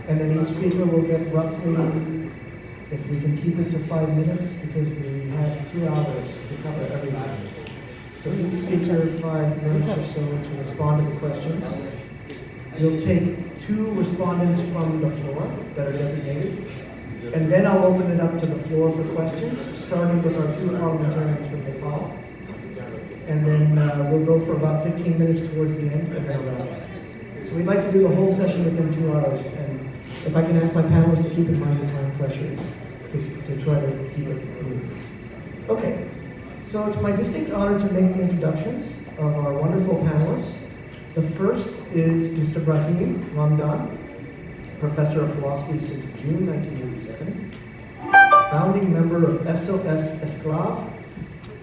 And then each speaker will get roughly, if we can keep it to 5 minutes, because we have 2 hours to cover everything. So each speaker 5 minutes or so to respond to the questions. We'll take 2 respondents from the floor that are designated, and then I'll open it up to the floor for questions, starting with our 2 parliamentarians from Nepal. And then we'll go for about 15 minutes towards the end, and then wrap up. So we'd like to do the whole session within 2 hours, and if I can ask my panelists to keep in mind the time pressures, to try to keep it moving. Okay, so it's my distinct honor to make the introductions of our wonderful panelists. The first is Mr. Brahim Ramdan, Professor of Philosophy since June 1987, founding member of SOS Esclave,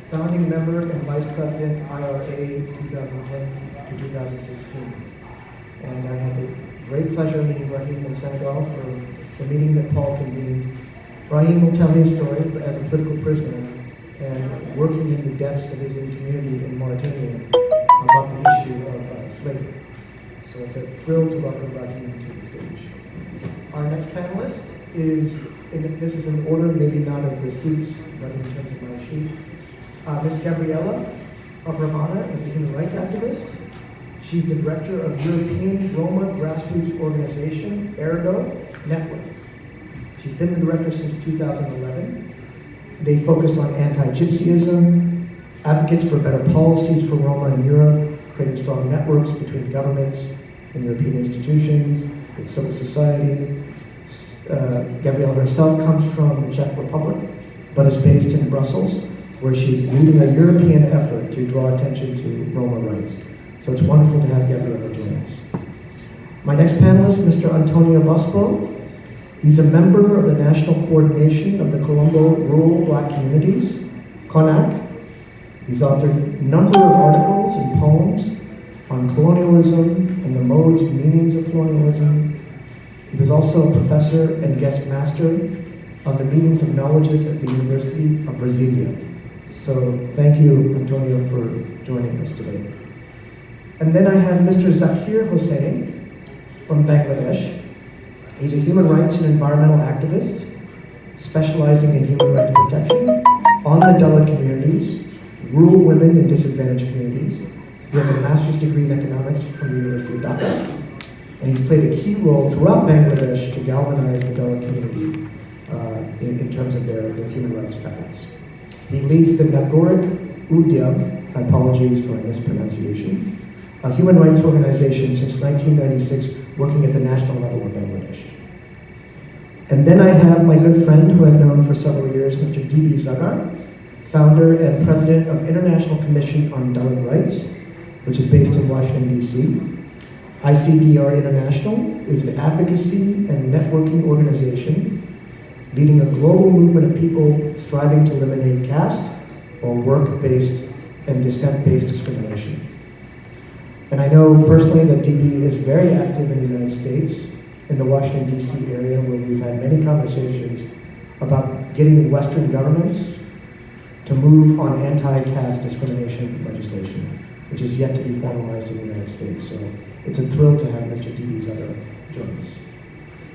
founding member and Vice President IRA 2010 to 2016. And I had the great pleasure of meeting Brahim in Senegal for the meeting that Paul convened. Brahim will tell his story as a political prisoner and working in the depths of his community in Mauritania about the issue of slavery. So it's a thrill to welcome Brahim to the stage. Our next panelist is, this is in order, maybe not of the seats, but in terms of my sheet. Ms. Gabriela Abravana is a human rights activist. She's the director of European Roma grassroots organization, Ergo Network. She's been the director since 2011. They focus on anti-Gypsyism, advocates for better policies for Roma in Europe, creating strong networks between governments and European institutions, with civil society. Gabriela herself comes from the Czech Republic, but is based in Brussels, where she's leading a European effort to draw attention to Roma rights. So it's wonderful to have Gabriela join us. My next panelist, Mr. Antonio Bosco. He's a member of the National Coordination of the Colombo Rural Black Communities, CONAC. He's authored a number of articles and poems on colonialism and the modes and meanings of colonialism. He was also a professor and guest master of the Meetings of Knowledges at the University of Brasilia. So thank you, Antonio, for joining us today. And then I have Mr. Zakir Hossain from Bangladesh. He's a human rights and environmental activist, specializing in human rights protection on the Dalit communities, rural women and disadvantaged communities. He has a master's degree in economics from the University of Dhaka, and he's played a key role throughout Bangladesh to galvanize the Dalit community in terms of their human rights efforts. He leads the Nagoric Udyog, apologies for mispronunciation, a human rights organization since 1996, working at the national level in Bangladesh. And then I have my good friend, who I've known for several years, Mr. D.B. Zagar, founder and president of International Commission on Dalit Rights, which is based in Washington, D.C. ICDR International is an advocacy and networking organization leading a global movement of people striving to eliminate caste or work-based and descent-based discrimination. And I know personally that DB is very active in the United States, in the Washington, D.C. area, where we've had many conversations about getting Western governments to move on anti-caste discrimination legislation, which is yet to be formalized in the United States. So it's a thrill to have Mr. D.B. Zagar join us.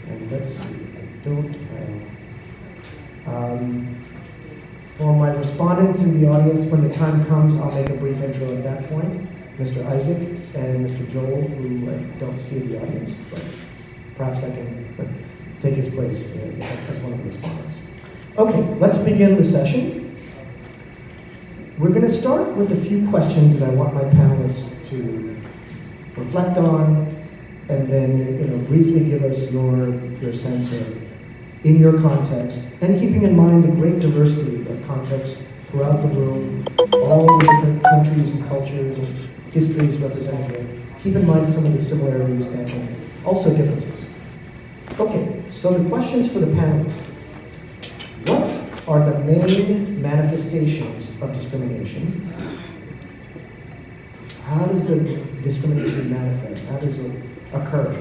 And let's see, I don't have... for my respondents in the audience, when the time comes, I'll make a brief intro at that point. Mr. Isaac and Mr. Joel, who I don't see in the audience, but perhaps I can take his place as one of the respondents. Okay, let's begin the session. We're going to start with a few questions that I want my panelists to reflect on, and then briefly give us your sense of, in your context, and keeping in mind the great diversity of contexts throughout the room, all the different countries and cultures and histories represented here. Keep in mind some of the similarities and also differences. Okay, so the questions for the panelists. What are the main manifestations of discrimination? How does the discrimination manifest? How does it occur?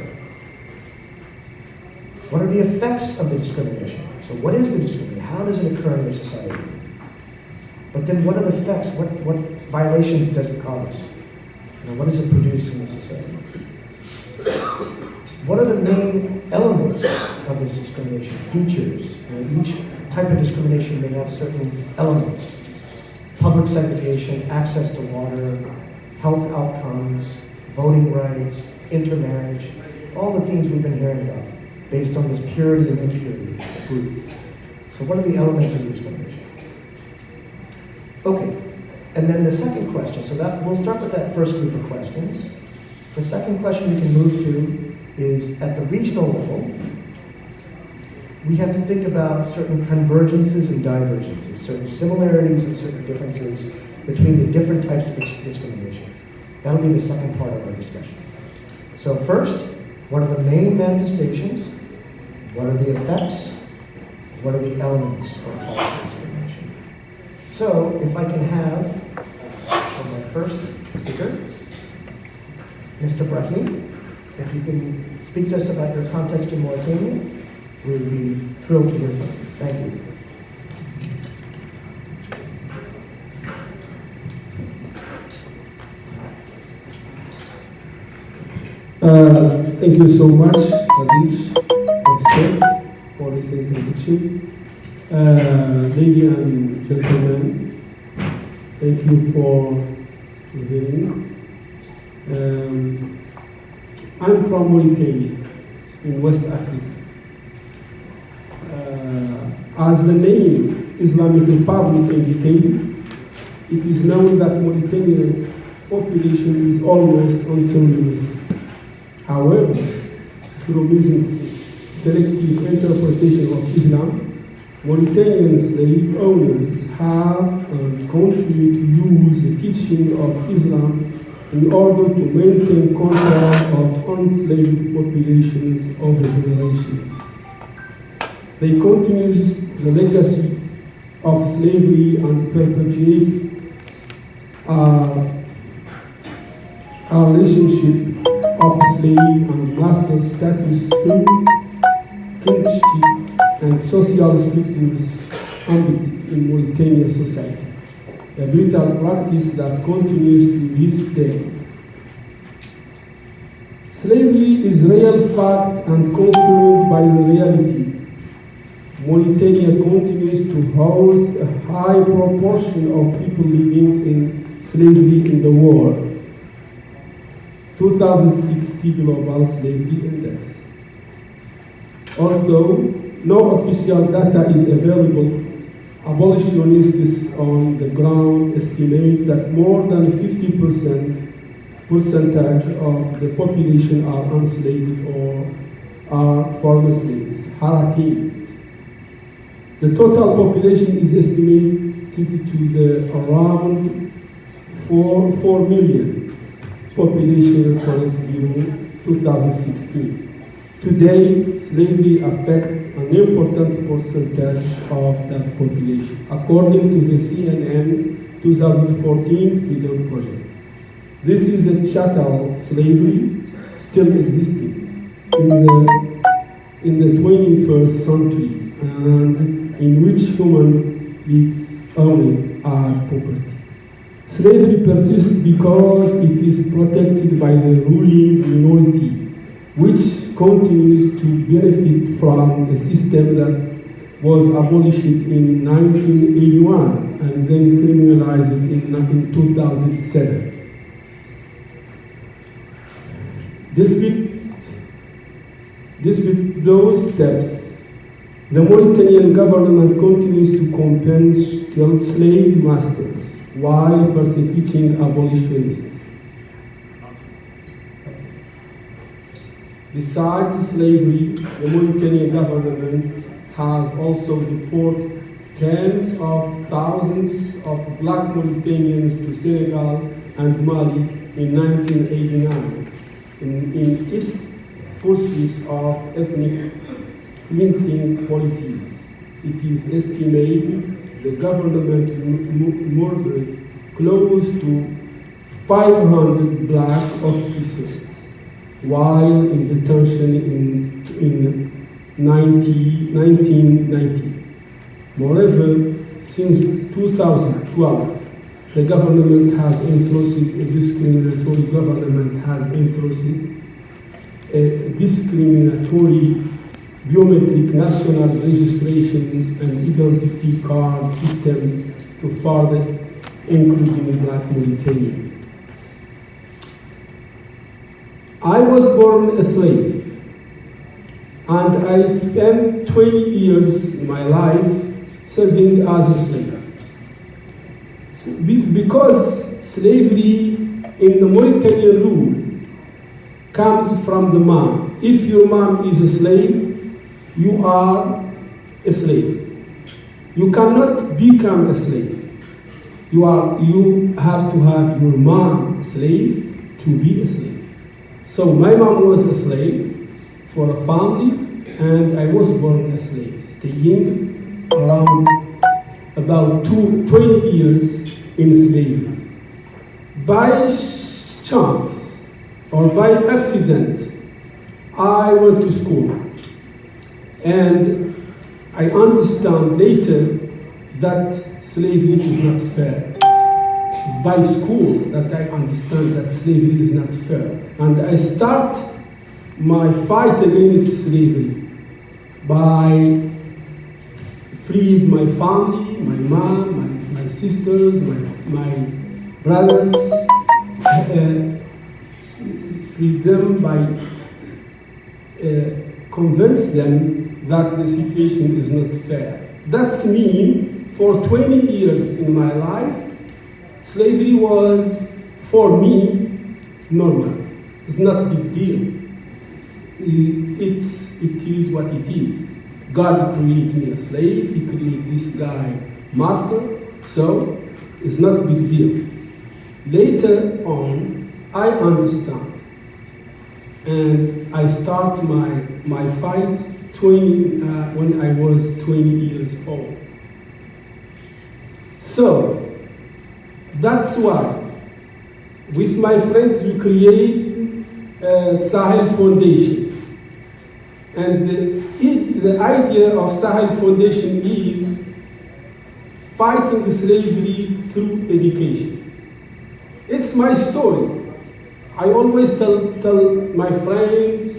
What are the effects of the discrimination? So what is the discrimination? How does it occur in your society? But then what are the effects? What violations does it cause? What does it produce in the society? what are the main elements of this discrimination, features? Each type of discrimination may have certain elements. Public segregation, access to water, health outcomes, voting rights, intermarriage, all the things we've been hearing about, based on this purity and impurity group. So what are the elements of discrimination? Okay, and then the second question, so that we'll start with that first group of questions. The second question we can move to is, at the regional level, we have to think about certain convergences and divergences, certain similarities and certain differences between the different types of discrimination. That'll be the second part of our discussion. So first, what are the main manifestations? What are the effects? What are the elements of policy discrimination? So if I can have my first speaker, Mr. Brahim, if you can speak to us about your context in Mauritania, we'd be thrilled to hear from you. Thank you. Thank you so much, Adish, for this introduction. Ladies and gentlemen, thank you for hearing. I'm from Mauritania, in West Africa. As the name Islamic Republic indicated, it is known that Mauritania's population is almost entirely. However, through using selective interpretation of Islam, Mauritanian slave owners have and continue to use the teaching of Islam in order to maintain control of enslaved populations over generations. They continue the legacy of slavery and perpetuate a relationship of slave and master status through kinship and social structures in Mauritanian society, a brutal practice that continues to this day. Slavery is real fact and confirmed by the reality. Mauritania continues to host a high proportion of people living in slavery in the world. 2060 Global Slavery Index. Although no official data is available, abolitionists on the ground estimate that more than 50% percentage of the population are enslaved or are former slaves, harakim. The total population is estimated to the around 4 million population reference Bureau 2016. Today, slavery affects an important percentage of that population, according to the CNN 2014 Freedom Project. This is a chattel slavery still existing in the 21st century, and in which human beings owned as property. Slavery persists because it is protected by the ruling minority, which continues to benefit from a system that was abolished in 1981 and then criminalized in 2007. Despite those steps, the Mauritanian government continues to compensate slave masters while persecuting abolitionists. Besides slavery, the Mauritanian government has also deported tens of thousands of black Mauritanians to Senegal and Mali in 1989 in its pursuit of ethnic cleansing policies. It is estimated the government murdered close to 500 black officers while in detention in 1990. Moreover, since 2012, the discriminatory government has introduced a a discriminatory biometric national registration and identity card system to further inclusion in Black Mauritania. I was born a slave, and I spent 20 years in my life serving as a slave. Because slavery in the Mauritanian rule comes from the man. If your mom is a slave, you are a slave. You cannot become a slave. You have to have your mom a slave to be a slave. So my mom was a slave for a family, and I was born a slave, staying around about 20 years in slavery. By chance or by accident, I went to school. And I understand later that slavery is not fair. It's by school that I understand that slavery is not fair. And I start my fight against slavery by freeing my family, my mom, my sisters, my brothers, free them by convince them that the situation is not fair. That's me. For 20 years in my life, slavery was, for me, normal. It's not a big deal. It is what it is. God created me a slave. He created this guy master. So it's not a big deal. Later on, I understand. And I start my fight when I was 20 years old. So that's why, with my friends, we create Sahel Foundation. And the idea of Sahel Foundation is fighting slavery through education. It's my story. I always tell my friends,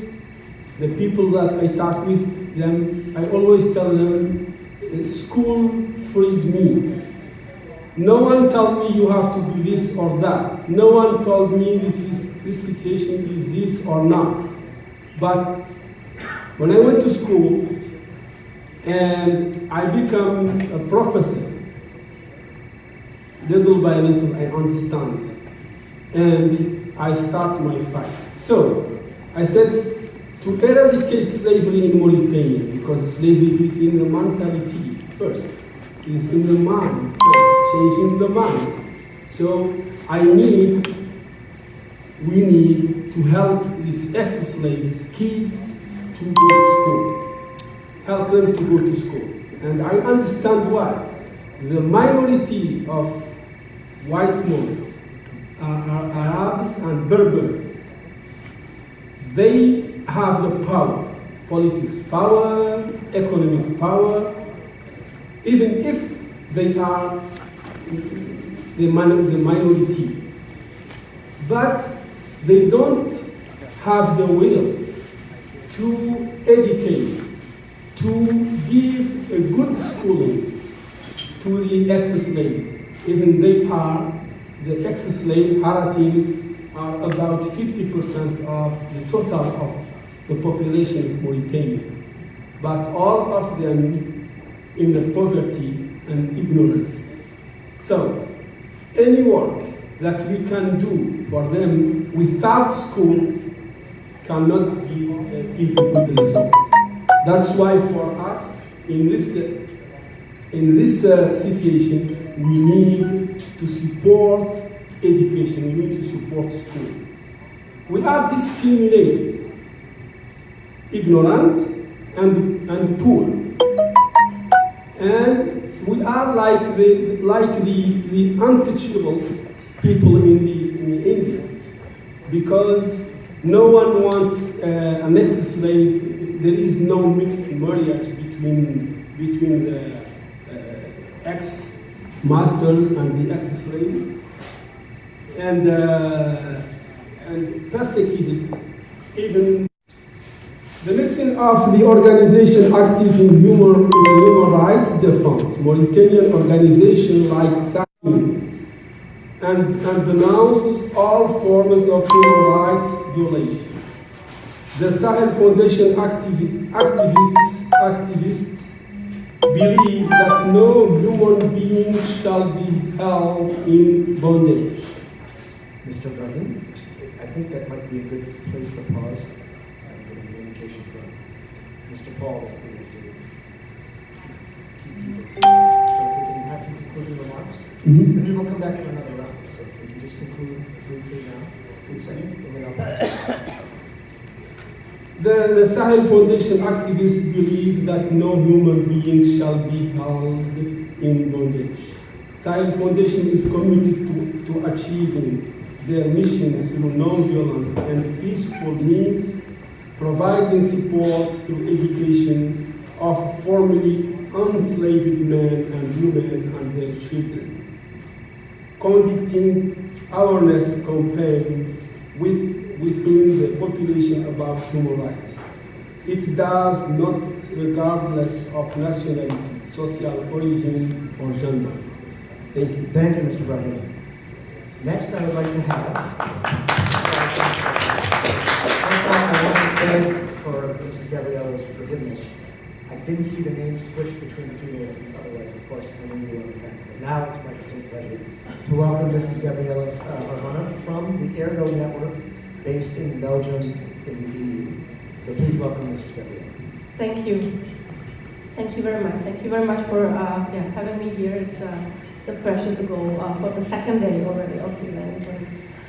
the people that I talk with them, I always tell them, school freed me. No one told me you have to do this or that. No one told me this situation is this or not. But when I went to school and I become a professor, little by little I understand. And I start my fight. So I said, to eradicate slavery in Mauritania, because slavery is in the mentality first, is in the mind, changing the mind. So we need to help these ex-slaves, kids, to go to school, help them to go to school. And I understand why. The minority of white Moors, Arabs and Berbers, they have the power, politics power, economic power, even if they are the minority. But they don't have the will to educate, to give a good schooling to the ex-slaves. Even they are, the ex-slave Haratins are about 50% of the total of the population of Mauritania. But all of them in the poverty and ignorance. So, any work that we can do for them without school cannot give a good result. That's why for us, in this situation, we need to support education, we need to support school. We are discriminated, ignorant and poor. And we are like the untouchable people in India, because no one wants an ex-slave. There is no mixed marriage between the ex-masters and the ex-slaves, and persecuted even The mission of the organization active in human rights defense, Mauritanian organization like SAMI, and denounces all forms of human rights violation. The Sahel Foundation activists believe that no human being shall be held in bondage. Mr. Brahim, I think that might be a good place to pause and get an indication from Mr. Paul that we need to keep people. So if we can have some concluding remarks, and then we'll come back for another round. So if we can just conclude briefly now, 3 seconds, and then I'll pass. The Sahel Foundation activists believe that no human being shall be held in bondage. Sahel Foundation is committed to achieving their mission through non-violent and peaceful means, providing support through education of formerly enslaved men and women and their children, conducting awareness campaigns within the population about human rights. It does not regardless of nationality, social origin, or gender. Thank you. Thank you, Mr. Brahim. Next, I would like to have. First off, I want to thank for Mrs. Gabriella's forgiveness. I didn't see the name switch between the two names, otherwise, of course, I knew you were on the panel. But now it's my distinct pleasure to welcome Mrs. Gabriella Arvana from the Ergo Network, based in Belgium in the EU. So please welcome Mrs. Gabriella. Thank you. Thank you very much. Thank you very much for having me here. It's a pleasure to go for the second day already of the event.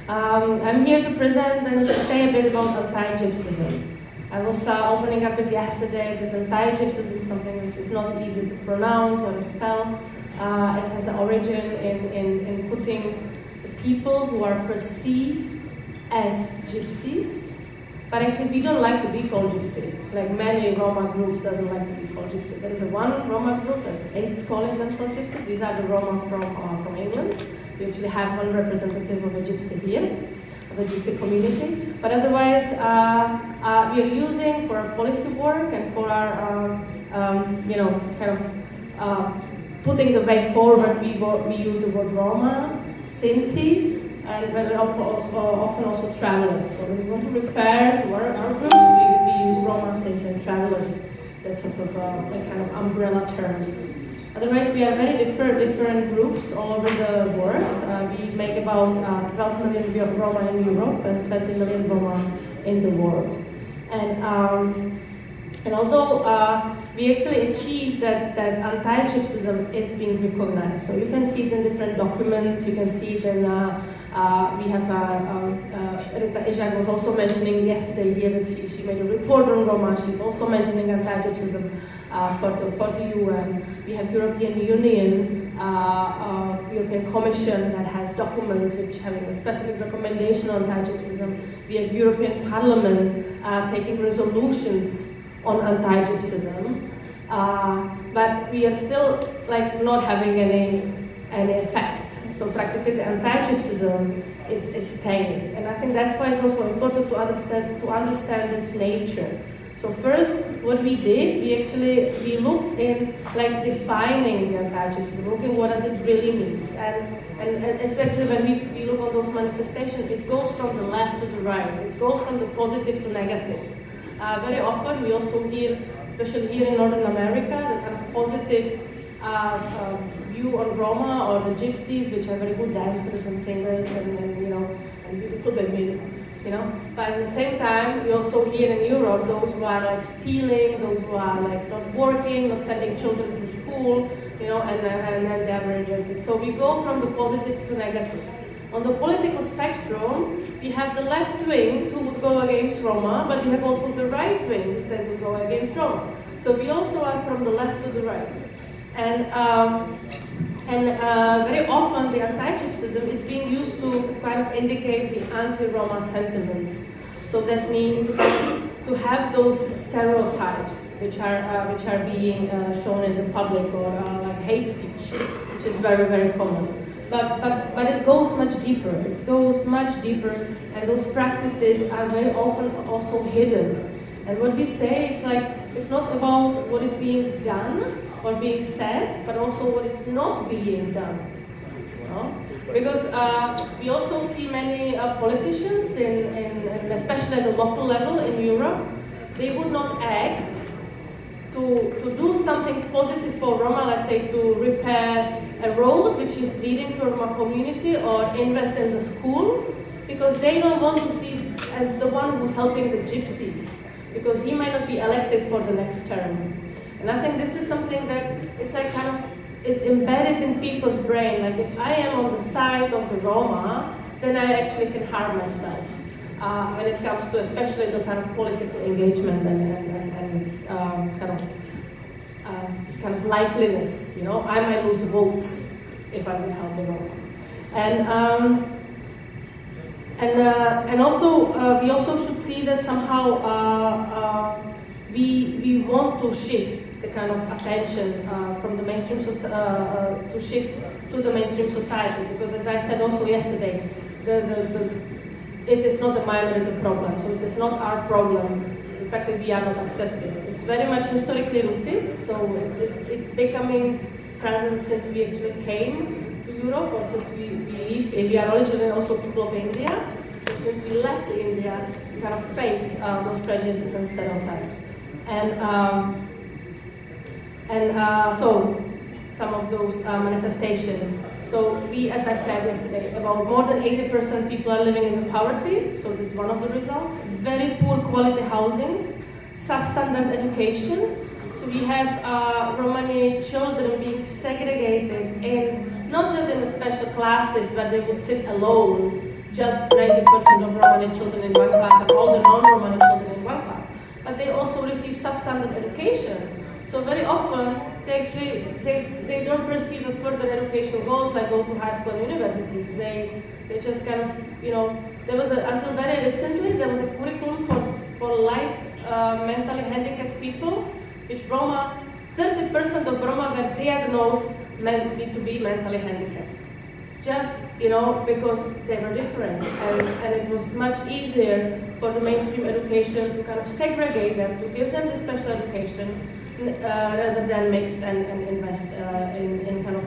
I'm here to present and to say a bit about anti-Gypsyism. I was opening up it yesterday. This anti-Gypsyism, something which is not easy to pronounce or to spell. It has an origin in putting the people who are perceived as gypsies, but actually we don't like to be called gypsy. Like many Roma groups doesn't like to be called gypsy. There is one Roma group that hates calling themselves gypsy. These are the Roma from England. We actually have one representative of a gypsy here, of the gypsy community. But otherwise, we are using for our policy work and for our, putting the way forward. We use the word Roma, Sinti, and very often also travelers. So when we want to refer to our groups, we use Roma, Sinti, and travelers. That's sort of a kind of umbrella terms. Otherwise, we have very different groups all over the world. We make about 12 million Roma in Europe and 20 million Roma in the world. And although we actually achieved that anti-Gypsyism, it's being recognized. So you can see it in different documents. You can see it in we have Rita Ejak was also mentioning yesterday here that she made a report on Roma. She's also mentioning anti-Gypsyism for the UN. We have European Union, European Commission that has documents which having a specific recommendation on anti-Gypsyism. We have European Parliament taking resolutions on anti-Gypsyism, but we are still not having any effect. So practically the anti-Gypsyism is staying. And I think that's why it's also important to understand its nature. So first, what we did, we looked in defining the anti-Gypsyism, looking what does it really mean. And it's actually when we look on those manifestations, it goes from the left to the right. It goes from the positive to negative. Very often we also hear, especially here in Northern America, the kind of positive view on Roma or the Gypsies, which are very good dancers and singers and beautiful women, But at the same time, we also hear in Europe those who are stealing, those who are not working, not sending children to school, and they are very dirty. So we go from the positive to negative. On the political spectrum, we have the left wings who would go against Roma, but we have also the right wings that would go against Roma. So we also are from the left to the right. And very often the anti-Gypsyism is being used to kind of indicate the anti-Roma sentiments. So that means to have those stereotypes which are being shown in the public, or like hate speech, which is very, very common. But it goes much deeper. It goes much deeper, and those practices are very often also hidden. And what we say, it's like, it's not about what is being done or being said, but also what is not being done. You know? Because we also see many politicians, especially at the local level in Europe, they would not act to do something positive for Roma, let's say to repair a road which is leading to a Roma community or invest in the school, because they don't want to see as the one who's helping the gypsies, because he might not be elected for the next term. And I think this is something that it's like kind of, it's embedded in people's brain. Like if I am on the side of the Roma, then I actually can harm myself. When it comes to especially the kind of political engagement and kind of likeliness, you know, I might lose the votes if I would help the Roma. And also we also should see that somehow we want to shift the kind of attention from the mainstream to shift to the mainstream society, because as I said also yesterday, it is not a minority problem, so it is not our problem. In fact, we are not accepted. It's very much historically rooted, so it's becoming present since we actually came to Europe, or since we are originally also people of India. So since we left India, we kind of face those prejudices and stereotypes. So some of those manifestations. So we, as I said yesterday, about more than 80% people are living in poverty, so this is one of the results. Very poor quality housing, substandard education. So we have Romani children being segregated in, not just in the special classes where they would sit alone, just 90% of Romani children in one class and all the non-Romani children in one class, but they also receive substandard education. So very often, they don't pursue further education goals like go to high school and universities. They just kind of, you know, until very recently, there was a curriculum for light mentally handicapped people, which 30% of Roma were diagnosed to be mentally handicapped. Just, you know, because they were different, and it was much easier for the mainstream education to kind of segregate them, to give them the special education, rather than mixed and invest in kind of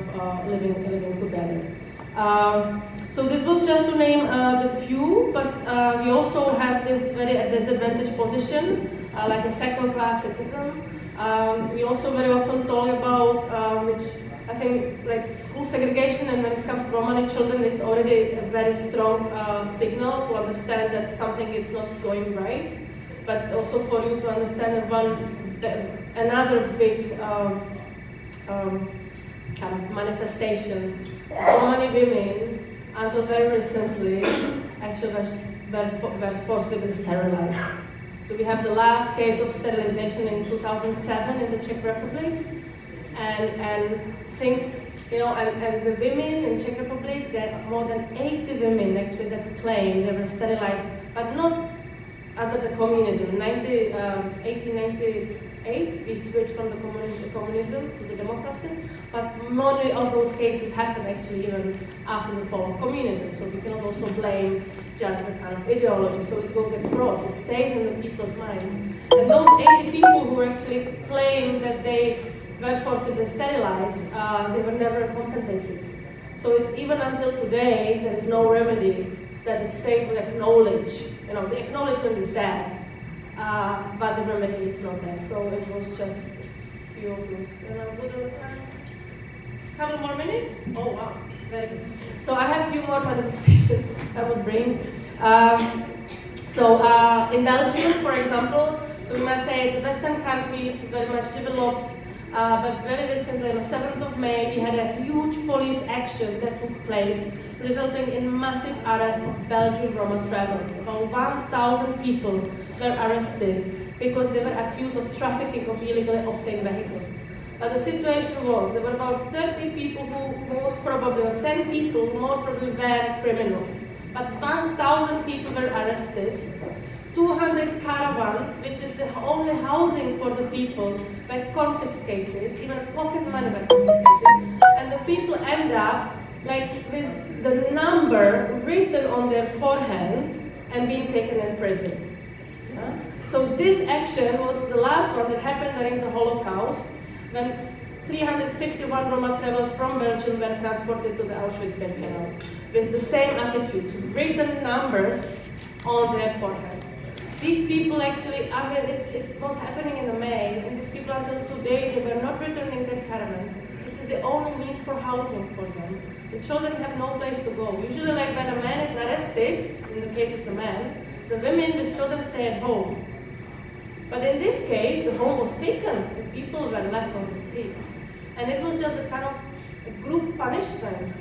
living together. So this was just to name the few, but we also have this very disadvantaged position, like a second-class citizen. We also very often talk about, which I think, like school segregation, and when it comes to Romani children, it's already a very strong signal to understand that something is not going right, but also for you to understand another big kind of manifestation. Romani women, until very recently, actually were forcibly sterilized. So we have the last case of sterilization in 2007 in the Czech Republic, and things, you know, and the women in Czech Republic, there are more than 80 women actually that claim they were sterilized, but not under the communism. 1898, we switched from the communism to the democracy, but many of those cases happened actually even after the fall of communism. So we cannot also blame just the kind of ideology. So it goes across, it stays in the people's minds. And those 80 people who actually claim that they were forcibly sterilized, they were never compensated. So it's even until today, there is no remedy that the state will acknowledge. You know, the acknowledgement is there, but the remedy is not there. So it was just a few of those. Couple more minutes? Oh wow, very good. So I have a few more manifestations I would bring. In Belgium, for example, so we must say it's Western countries, very much developed, but very recently, on the 7th of May, we had a huge police action that took place, resulting in massive arrest of Belgian Roma travelers. About 1,000 people were arrested because they were accused of trafficking of illegally obtained vehicles. But the situation was, there were about 30 people who most probably, or 10 people who most probably were criminals. But 1,000 people were arrested. 200 caravans, which is the only housing for the people, were confiscated, even pocket money were confiscated. And the people end up like with the number written on their forehead and being taken in prison. So this action was the last one that happened during the Holocaust, when 351 Roma travelers from Belgium were transported to the Auschwitz-Birkenau with the same attitudes, written numbers on their foreheads. These people actually, I mean, it was happening in May, and these people until today, they were not returning their caravans. This is the only means for housing for them. The children have no place to go. Usually, like when a man is arrested, in the case it's a man, the women with children stay at home. But in this case, the home was taken, and people were left on the street. And it was just a kind of a group punishment.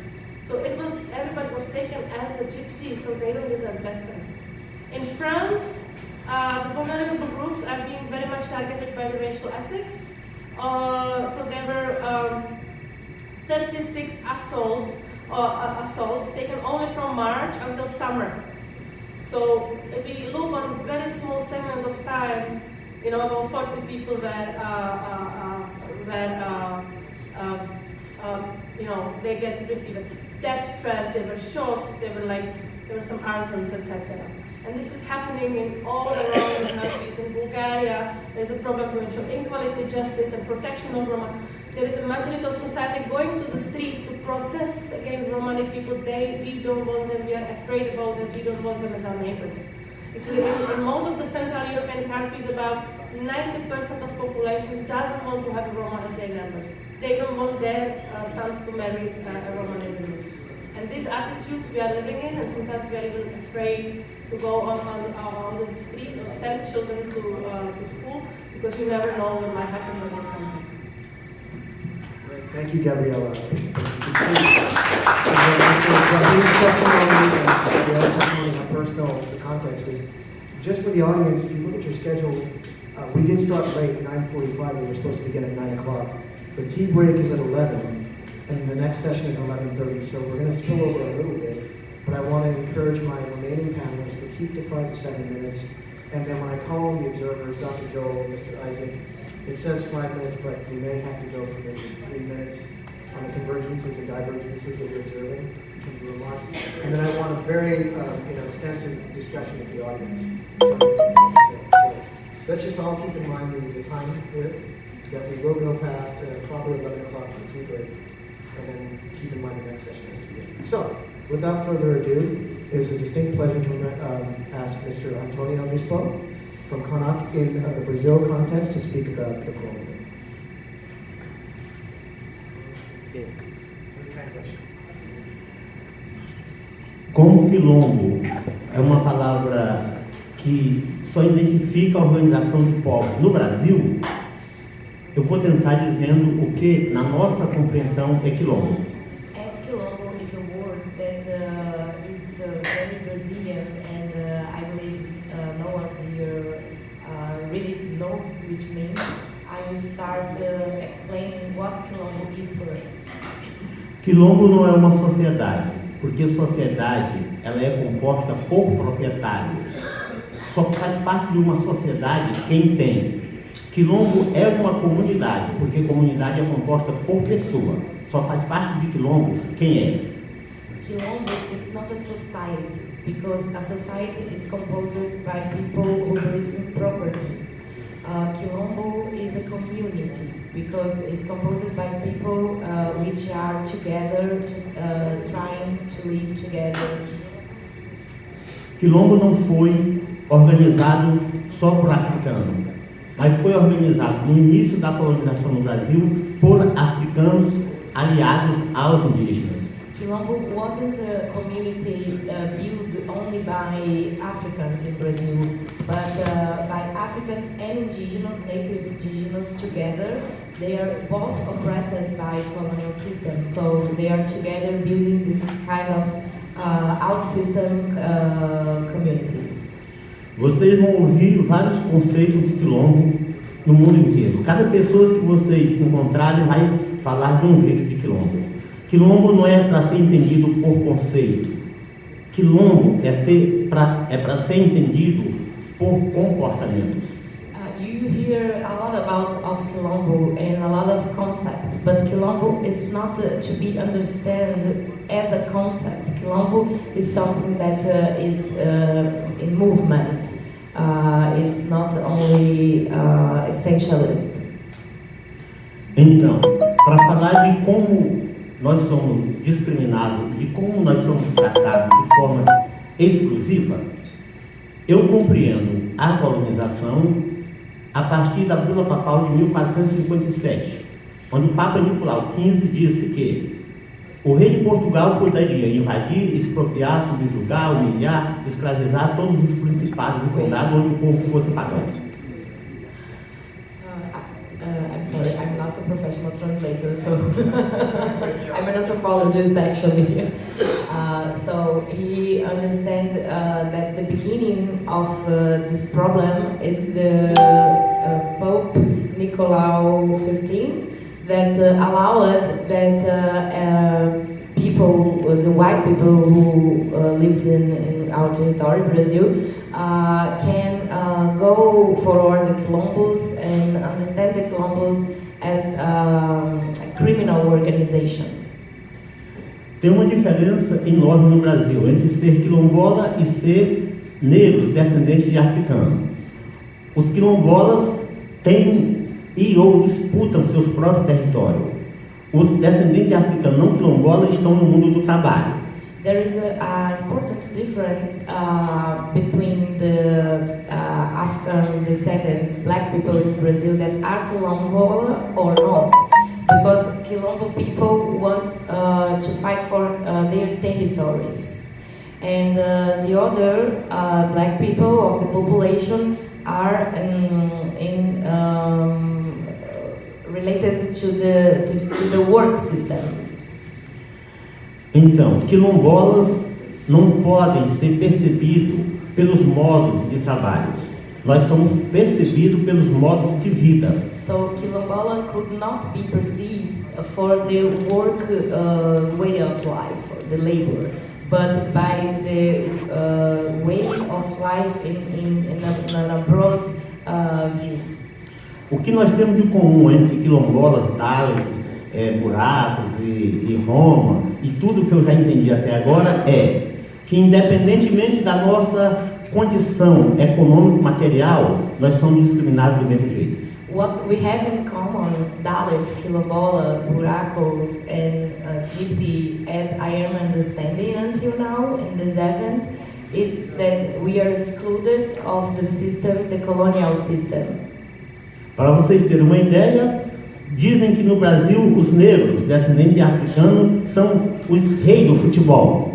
So it was, everybody was taken as the gypsies, so they don't deserve better. In France, the vulnerable groups are being very much targeted by the racial ethics. So there were 36 assaults taken only from March until summer. So if we look on a very small segment of time, you know, about 40 people you know, they received death threats, there were shots, there were some arsons, etc. And this is happening in all around the countries. In Bulgaria, there's a problem to ensure equality, justice, and protection of Roma. There is a majority of society going to the streets to protest against Romani people. We don't want them, we are afraid about them, we don't want them as our neighbors. Actually, in most of the Central European countries, about 90% of population doesn't want to have Roma as their members. They don't want their sons to marry a Romani woman. And these attitudes we are living in, and sometimes we are even afraid to go on the streets or send children to school, because you never know what might happen when they come. Great. Thank you, Gabriella. Gabriella's testimony and personal context is, just for the audience, if you look at your schedule, we did start late at 9:45. We were supposed to begin at 9 o'clock. The tea break is at 11. And the next session is 11:30, so we're going to spill over a little bit. But I want to encourage my remaining panelists to keep to 5 to 7 minutes. And then when I call on the observers, Dr. Joel, Mr. Isaac, it says 5 minutes, but we may have to go for maybe 3 minutes on the convergences and divergences that we're observing in terms of remarks. And then I want a very extensive discussion with the audience. So let's just all keep in mind the time here, that we will go past probably 11 o'clock for tea break. And then keep in mind the next session has to begin. So, without further ado, it is a distinct pleasure to ask Mr. Antonio Mispo from CONAC in the Brazil context to speak about the Quilombo. Como quilombo é uma palavra que só identifica a organização de povos no Brasil, eu vou tentar dizendo o que, na nossa compreensão, é quilombo. As quilombo is a word that is very Brazilian, and I believe no one here really knows which means. I will start explaining what quilombo is for us. Quilombo não é uma sociedade, porque sociedade ela é composta por proprietários. Só faz parte de uma sociedade quem tem. Quilombo é uma comunidade, porque comunidade é composta por pessoa. Só faz parte de quilombo quem é. Quilombo is not a society, because a society is composed by people who live in property. Quilombo is a community, because it's composed by people which are together, trying to live together. Quilombo não foi organizado só por africanos, mas foi organizado no início da colonização no Brasil por africanos aliados aos indígenas. Quilombo wasn't a community built only by Africans in Brazil, but by Africans and indigenous, native indigenous together. They are both oppressed by colonial systems, so they are together building this kind of out-system communities. Vocês vão ouvir vários conceitos de quilombo no mundo inteiro. Cada pessoa que vocês encontrarem vai falar de um jeito de quilombo. Quilombo não é para ser entendido por conceito. Quilombo é para ser entendido por comportamentos. You hear a lot of Quilombo and a lot of concepts, but Quilombo it's not to be understood as a concept. Quilombo is something that is in movement. it's not only essentialist. Então, para falar de como nós somos discriminados, de como nós somos tratados de forma exclusiva, eu compreendo a colonização a partir da Bula Papal de 1457, onde o Papa Nicolau XV disse que o rei de Portugal poderia invadir, expropriar, subjugar, humilhar, escravizar todos os principados e condados onde o povo fosse pagão. I'm sorry, I'm not a professional translator, so I'm an anthropologist actually. So he understands that the beginning of this problem is the Pope Nicolau XV that allowed that people, the white people who lives in our territory, Brazil, can go for the quilombos and understand the quilombos as a criminal organization. Tem uma diferença enorme no Brasil entre ser quilombola e ser negros descendentes de africanos. Os quilombolas têm e ou disputam seus próprios territórios. Os descendentes de africanos não quilombolas estão no mundo do trabalho. There is an important difference between the African descendants, black people in Brazil that are quilombola or not. Because Quilombo people want to fight for their territories. And the other black people of the population are related to the work system. Então, quilombolas não podem ser percebidos pelos modos de trabalho. Nós somos percebidos pelos modos de vida. So quilombola could not be perceived for the work way of life, or the labor, but by the way of life in a broad view. O que nós temos de comum entre quilombolas, Tales, buracos e Roma, e tudo que eu já entendi até agora é que, independentemente da nossa condição econômico-material, nós somos discriminados do mesmo jeito. What we have in common, Dalits, Quilombola, Buracos, and Gypsy, as I am understanding until now in this event, is that we are excluded of the system, the colonial system. Para vocês terem uma ideia, dizem que no Brasil os negros, descendentes de africanos, são os reis do futebol.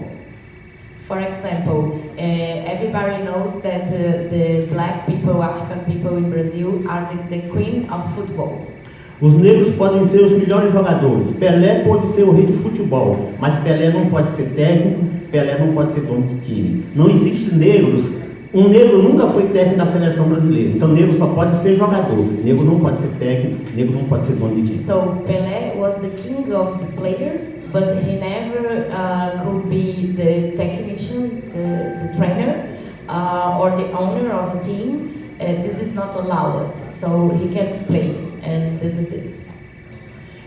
For example, everybody knows that the black people, African people in Brazil are the queen of football. Os negros podem ser os melhores jogadores. Pelé pode ser o rei do futebol, mas Pelé não pode ser técnico, Pelé não pode ser dono de time. Não existe negros. Um negro nunca foi técnico da seleção brasileira. Então, negro só pode ser jogador. Negro não pode ser técnico, negro não pode ser dono de time. So Pelé was the king of the players, but he never could be the technician, the trainer, or the owner of a team. This is not allowed. So he can play, and this is it.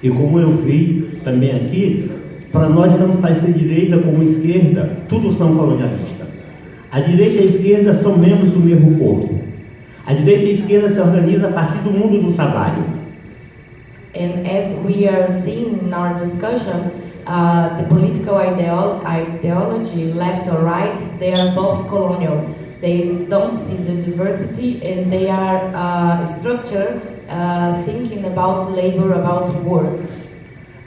E como eu vi também aqui, para nós tanto faz ser direita como esquerda, tudo são colonialistas. A direita e a esquerda são membros do mesmo corpo. A direita e a esquerda se organizam a partir do mundo do trabalho. And as we are seeing in our discussion, the political ideology, left or right, they are both colonial. They don't see the diversity, and they are structured thinking about labor, about work.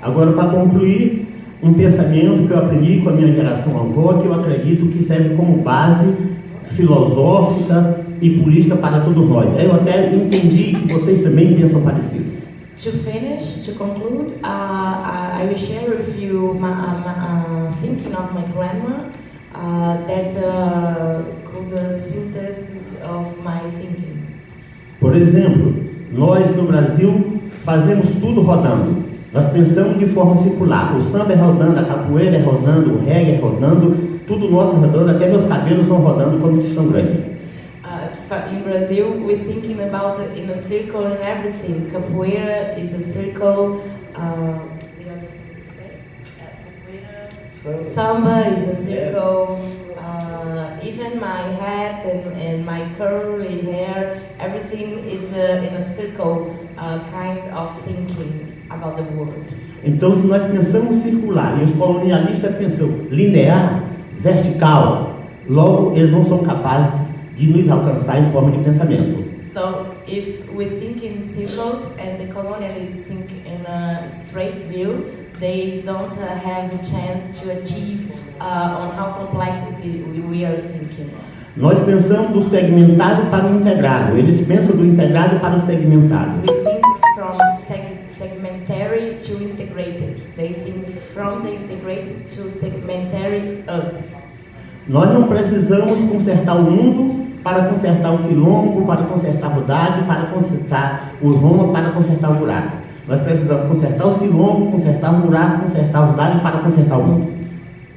Agora, para concluir, um pensamento que eu aprendi com a minha geração avó, que eu acredito que serve como base filosófica e política para todos nós. Eu até entendi que vocês também pensam parecido. To finish, to conclude, I will share with you my thinking of my grandma that could synthesis of my thinking. Por exemplo, nós no Brasil fazemos tudo rodando. Nós pensamos de forma circular. O samba é rodando, a capoeira é rodando, o reggae é rodando, tudo nosso é rodando, até meus cabelos vão rodando quando eles são grandes. In Brazil, we're thinking about it in a circle and everything. Capoeira is a circle. Samba is a circle. even my hat and my curly hair, everything is in a circle kind of thinking about the world. Então, se nós pensamos circular e os colonialistas pensam linear, vertical, logo eles não são capazes de nos alcançar em forma de pensamento. So, if we think in circles and the colonialists think in a straight view, they don't have a chance to achieve on how complexity we are thinking. Nós pensamos do segmentado para o integrado, eles pensam do integrado para o segmentado. We think from segmentary to integrated. They think from the integrated to segmentary us. Nós não precisamos consertar o mundo para consertar o quilombo, para consertar o Dade, para consertar o Roma, para consertar o buraco. Nós precisamos consertar os quilombos, consertar o buraco, consertar o Dade para consertar o mundo.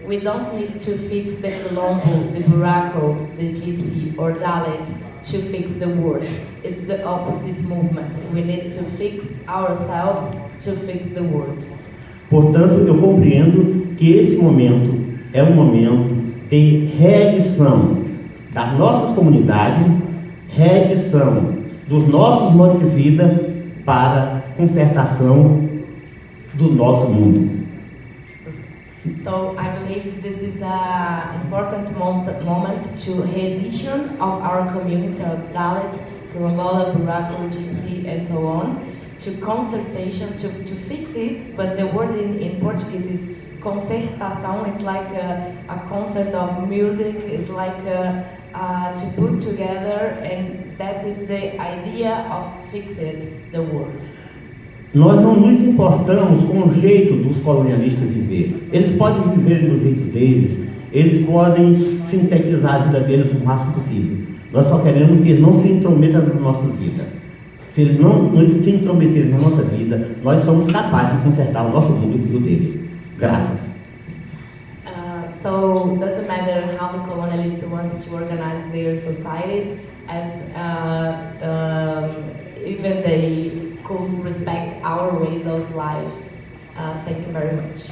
We don't need to fix the Quilombo, the Buraco, the Gypsy or Dalit to fix the world. It's the opposite movement. We need to fix ourselves to fix the world. Portanto, eu compreendo que esse momento é um momento de reedição das nossas comunidades, reedição dos nossos modos de vida para consertação do nosso mundo. So I believe this is an important moment to reedition of our community of Dalit, Quilombola, Buraco, Gypsy, and so on, to concertation, to fix it, but the word in Portuguese is concertação. It's like a concert of music. It's like to put together, and that is the idea of fixing the world. Nós não nos importamos com o jeito dos colonialistas viver. Eles podem viver do jeito deles, eles podem sintetizar a vida deles o máximo possível. Nós só queremos que eles não se intrometam na nossa vida. Se eles não se intrometerem na nossa vida, nós somos capazes de consertar o nosso mundo e o dele. Graças. So it doesn't matter how the colonialists want to organize their societies, as even they could respect our ways of life. Thank you very much.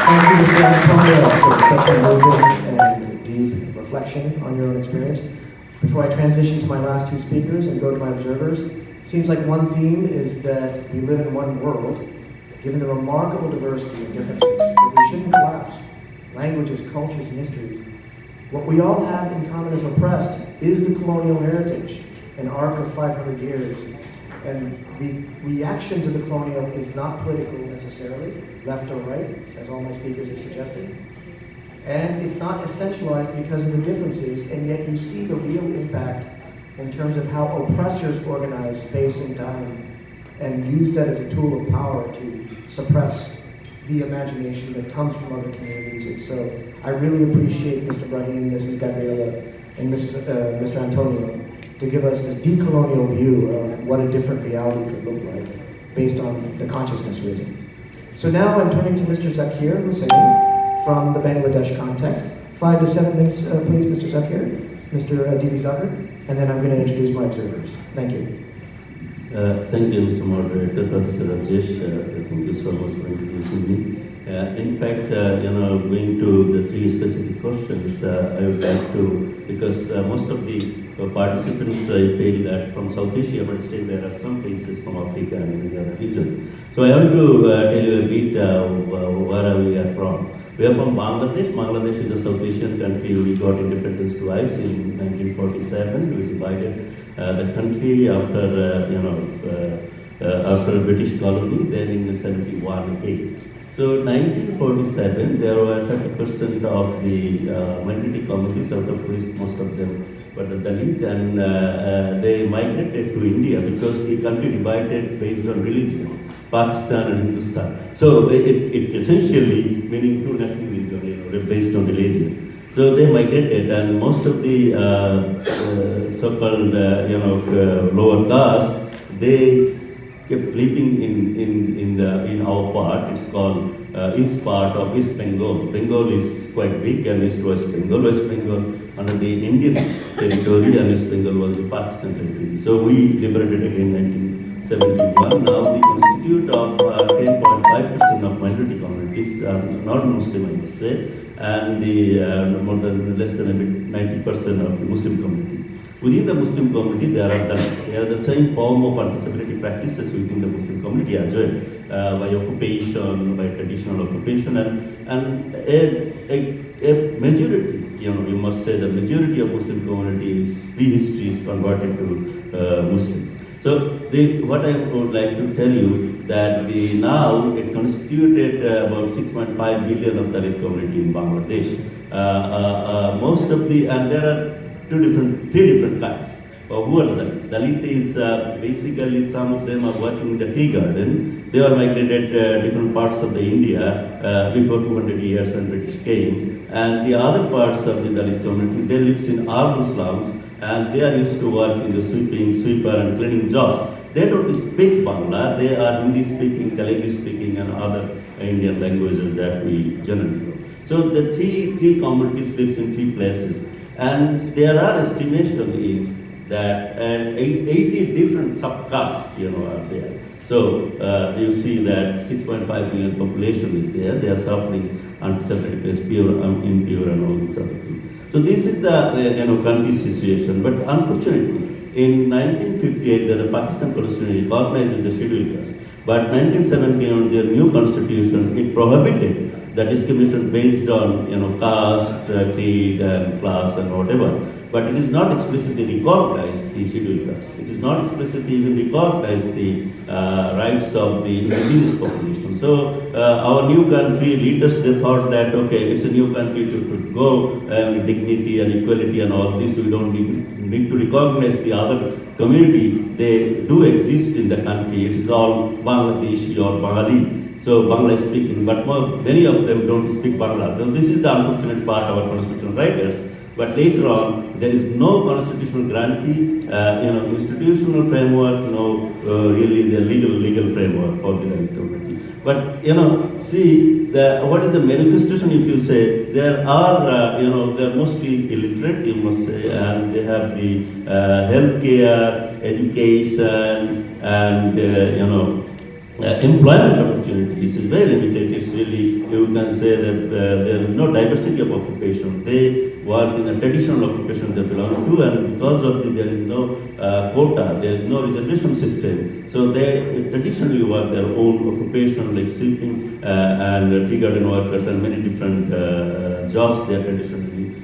Thank you, Mr. Antonio, for such a moving and deep reflection on your own experience. Before I transition to my last two speakers and go to my observers, seems like one theme is that we live in one world, given the remarkable diversity of differences, that we shouldn't collapse. Languages, cultures, and histories. What we all have in common as oppressed is the colonial heritage, an arc of 500 years. And the reaction to the colonial is not political necessarily, left or right, as all my speakers are suggesting. And it's not essentialized because of the differences, and yet you see the real impact in terms of how oppressors organize space and time and use that as a tool of power to suppress the imagination that comes from other communities. And so I really appreciate Mr. Brahim, Mrs. Gabriela, and Mr. Antonio to give us this decolonial view of what a different reality could look like based on the consciousness raising. So now I'm turning to Mr. Zakir Hussain from the Bangladesh context. 5 to 7 minutes, please, Mr. Zakir, Mr. Divi Zakir, and then I'm going to introduce my observers. Thank you. Thank you, Mr. Moderator, Professor Rajesh. Thank you so much for introducing me. In fact, going to the three specific questions, I would like to, because most of the participants I feel that from South Asia, but still there are some places from Africa and the other region. So I want to tell you a bit where we are from. We are from Bangladesh. Bangladesh is a South Asian country. We got independence twice in 1947. We divided the country after after British colony, then in 71 again. So 1947, there were 30% of the minority communities, out of which most of them were the Dalit, and they migrated to India because the country divided based on religion, Pakistan and Hindustan. So it essentially meaning two nationalism, based on religion. So they migrated, and most of the so-called lower caste, they kept living in our part. It's called east part of East Bengal. Bengal is quite big, and East West Bengal. West Bengal under the Indian territory, and East Bengal was the Pakistan territory. So we liberated again in 1971. Now the constitute of 10.5% of minority communities are not Muslim, I must say. and the more than less than a bit 90% of the Muslim community. Within the Muslim community, there are the same form of participatory practices within the Muslim community as well, by occupation, by traditional occupation, and a majority, you must say the majority of Muslim community is prehistory is converted to Muslims. So what I would like to tell you that now it constituted about 6.5 billion of Dalit community in Bangladesh. Most of and there are three different kinds. Who are Dalit? Dalit is basically some of them are working in the tea garden. They are migrated different parts of the India before 200 years when British came. And the other parts of the Dalit community, they live in urban slums and they are used to work in the sweeper and cleaning jobs. They don't speak Bangla, they are Hindi speaking, Telugu speaking and other Indian languages that we generally know. So the three communities live in three places. And there are estimation is that 80 different subcastes, are there. So you see that 6.5 million population is there. They are suffering unseparated, pure, impure, and all these other things. So this is the country situation. But unfortunately, in 1958, the Pakistan Constitution recognized the scheduled caste. But 1970, on their new constitution, it prohibited the discrimination based on caste, creed, and class, and whatever. But it is not explicitly recognized the scheduled caste. It is not explicitly even recognized the rights of the indigenous population. So our new country leaders, they thought that okay, it's a new country to go with dignity and equality and all this. We don't need to recognize the other community. They do exist in the country. It is all Bangladeshi or Bengali. So Bangla is speaking, but many of them don't speak Bangla. So this is the unfortunate part of our constitutional writers. But later on, there is no constitutional guarantee, institutional framework, no really the legal framework for the Dalit community. But see what is the manifestation? If you say there are, they are mostly illiterate, you must say, and they have the healthcare, education, and employment opportunities is very limited. It's really, you can say that there is no diversity of occupation. They work in a traditional occupation they belong to, and because of this, there is no quota, there is no reservation system. So they traditionally work their own occupation like sweeping and tea garden workers and many different jobs they are traditionally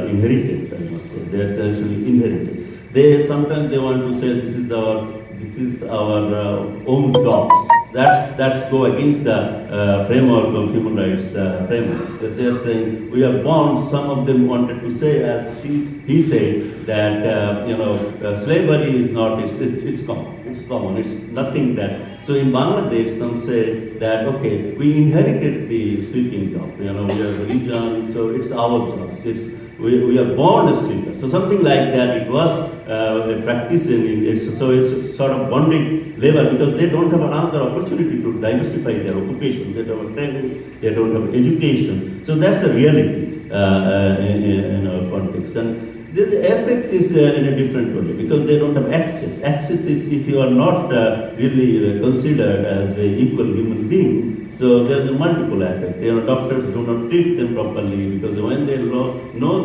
inherited, I must say. They are traditionally inherited. Sometimes they want to say this is our own jobs. That's go against the framework of human rights framework. So they are saying we are born. Some of them wanted to say, as he said, that slavery is not. It's common. It's common. It's nothing that. So in Bangladesh, some say that okay, we inherited the sweeping job. We are religion, so it's our jobs. We are born as sweepers. So something like that. It was practiced so it's sort of bonded labor because they don't have another opportunity to diversify their occupation. They don't have training, they don't have education. So that's a reality in our context. And the effect is in a different way because they don't have access. Access is if you are not really considered as an equal human being. So there is a multiple effect. Doctors do not treat them properly because when they know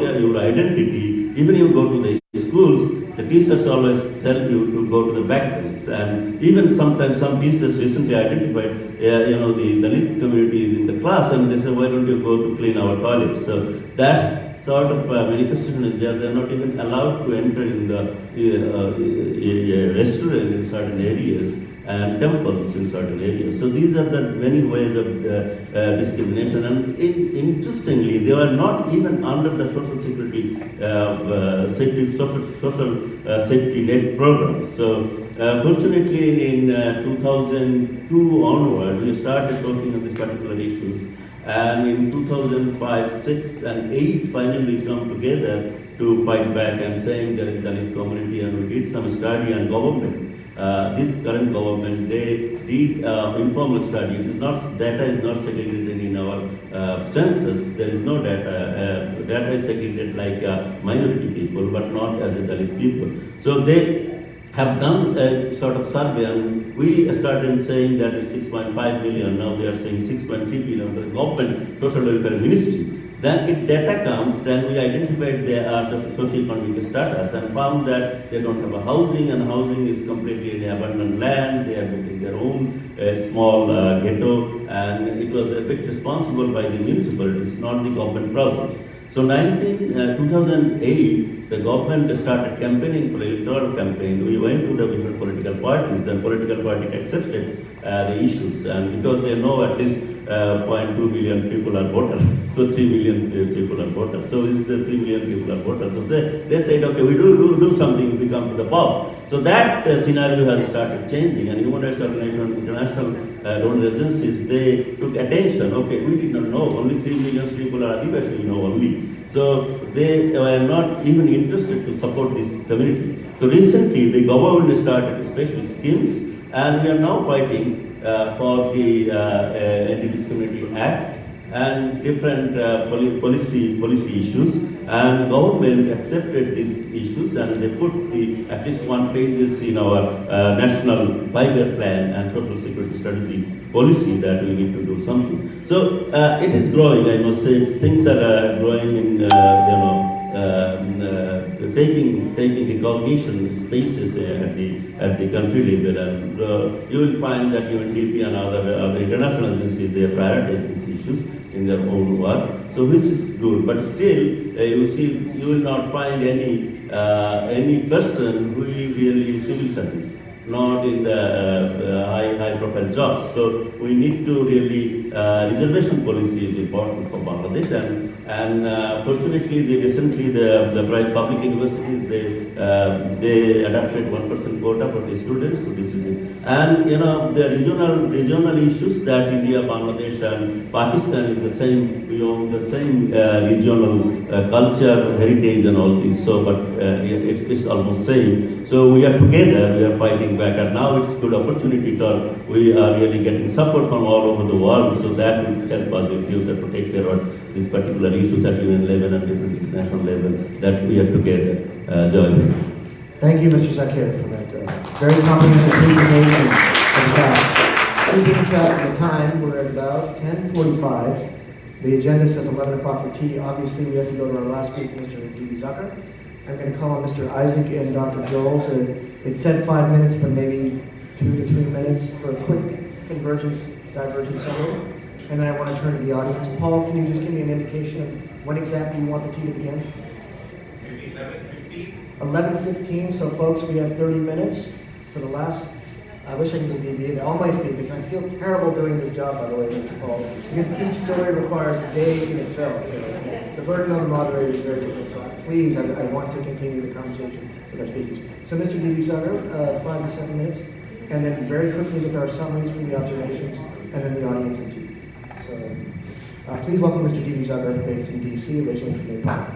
your identity, even you go to the schools, the teachers always tell you to go to the back bench. And even sometimes some teachers recently identified, the Dalit community is in the class and they say, why don't you go to clean our toilets? So that's sort of manifestation is there. They're not even allowed to enter in the restaurants in certain areas and temples in certain areas. So these are the many ways of discrimination. And interestingly, they were not even under the social security social safety net program. So fortunately, in 2002 onward, we started talking on these particular issues. And in 2005, 6, and 8, finally we come together to fight back and saying there is Dalit community, and we did some study on government. This current government, they did informal study. Data is not segregated in our census. There is no data. Data is segregated like minority people, but not as a Dalit people. So they have done a sort of survey, and we started saying that it's 6.5 million. Now they are saying 6.3 billion for the government social welfare ministry. Then if data comes, then we identified the socio-economic status and found that they don't have a housing, and housing is completely in abandoned land. They are building their own small ghetto, and it was a bit responsible by the municipalities, not the government projects. So 2008, the government started campaigning for electoral campaign. We went to the different political parties, and political parties accepted the issues, and because they know at least 0.2 billion people are voters, so 3 billion people are voters. So is the 3 billion people are voters. So they said, okay, we do something if we come to the power. So that scenario has started changing, and human rights organizations, international donor agencies, they took attention. Okay, we did not know, only 3 million people are Adivasis, only. So they were not even interested to support this community. So recently, the government started special schemes, and we are now fighting for the Anti-Discrimination Act and different policy issues. And government accepted these issues, and they put at least one pages in our national 5-year plan and social security strategy policy that we need to do something. So it is growing, I must say. Things are growing in, taking recognition spaces at the country level, and you will find that UNDP and other international agencies, they prioritize these issues in their own work. So which is good, but still you will not find any person who is really civil service, not in the high profile jobs. So we need to really, reservation policy is important for Bangladesh, and fortunately recently the private public universities, they adopted 1% quota for the students, so this is it. And the regional issues that India, Bangladesh and Pakistan is the same, we own the same regional culture, heritage and all this, so but it's almost same. So we are together, we are fighting back, and now it's a good opportunity that we are really getting support from all over the world, so that will help us in future to take care of these particular issues at UN level and different international level, that we are together joining. Thank you, Mr. Zakir, for that very comprehensive presentation. Keeping track of the time, we're at about 10:45. The agenda says 11 o'clock for tea. Obviously, we have to go to our last speaker, Mr. D.B. Zucker. I'm going to call on Mr. Isaac and Dr. Joel to, it said 5 minutes, but maybe 2 to 3 minutes for a quick divergence summary. And then I want to turn to the audience. Paul, can you just give me an indication of when exactly you want the tea to begin? Maybe 11:15. 11:15, so folks, we have 30 minutes for the last, I wish I could be all my speakers. I feel terrible doing this job, by the way, Mr. Paul, because each story requires a day in itself. So the burden on the moderator is very different. So please, I want to continue the conversation with our speakers. So Mr. D.B. Sugar, 5 to 7 minutes, and then very quickly with our summaries from the observations, and then the audience and tea. So please welcome Mr. D.B. Sugar, based in D.C., originally from Nepal.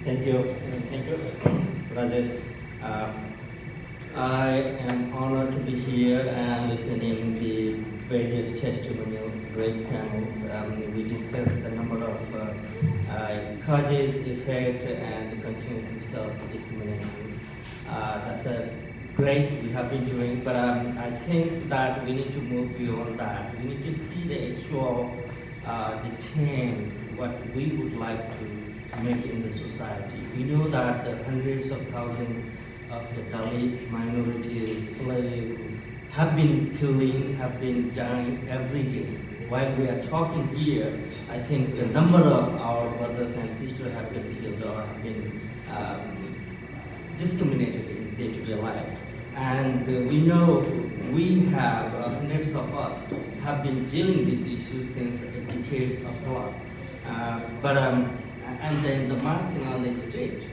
Thank you, Rajesh. I am honored to be here and listening the various testimonials, great panels. We discussed the number of causes, effect, and the consequences of discrimination. That's a great we have been doing, but I think that we need to move beyond that. We need to see the actual, the change, what we would like to make in the society. We know that the hundreds of thousands of the Dalit minorities, slaves, have been killing, have been dying every day. While we are talking here, I think the number of our brothers and sisters have been killed or have been discriminated in day-to-day life. And we know we have, hundreds of us have been dealing with these issues since decades of plus. And then the marching on the street.